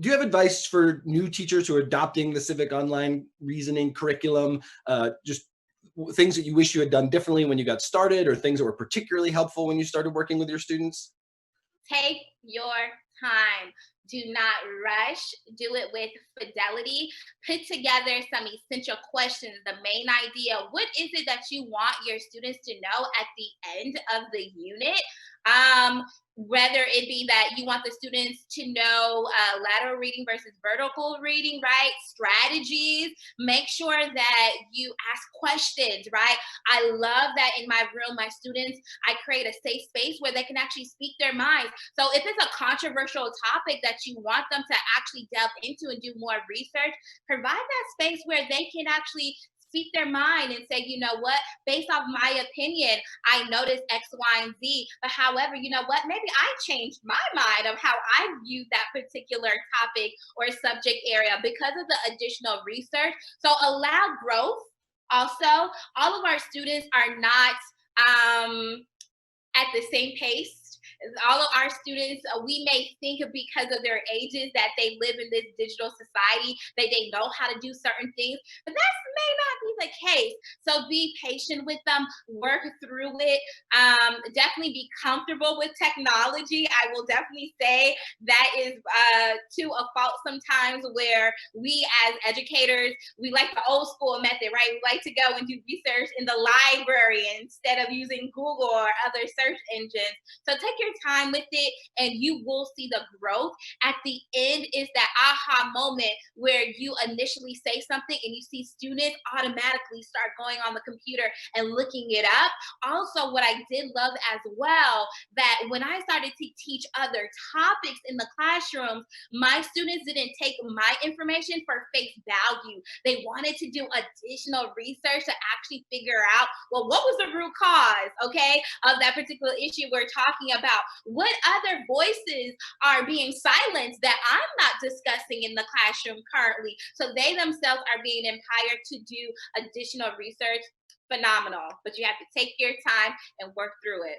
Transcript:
Do you have advice for new teachers who are adopting the civic online reasoning curriculum? Just things that you wish you had done differently when you got started, or things that were particularly helpful when you started working with your students? Take your time. Do not rush. Do it with fidelity. Put together some essential questions. The main idea, what is it that you want your students to know at the end of the unit? Um, Whether it be that you want the students to know lateral reading versus vertical reading, right? Strategies. Make sure that you ask questions, right? I love that in my room, my students, I create a safe space where they can actually speak their minds. So if it's a controversial topic that you want them to actually delve into and do more research, provide that space where they can actually speak their mind and say, you know what, based off my opinion, I noticed X, Y, and Z. But however, you know what, maybe I changed my mind of how I view that particular topic or subject area because of the additional research. So allow growth. Also, all of our students are not at the same pace. All of our students, we may think because of their ages that they live in this digital society, that they know how to do certain things, but that may not be the case. So be patient with them, work through it. Definitely be comfortable with technology. I will definitely say that is to a fault sometimes where we as educators, we like the old school method, right? We like to go and do research in the library instead of using Google or other search engines. So take your time with it and you will see the growth. At the end is that aha moment where you initially say something and you see students automatically start going on the computer and looking it up. Also, what I did love as well, that when I started to teach other topics in the classrooms, my students didn't take my information for face value. They wanted to do additional research to actually figure out, well, what was the root cause, okay, of that particular issue we're talking about? What other voices are being silenced that I'm not discussing in the classroom currently? So they themselves are being empowered to do additional research. Phenomenal, but you have to take your time and work through it.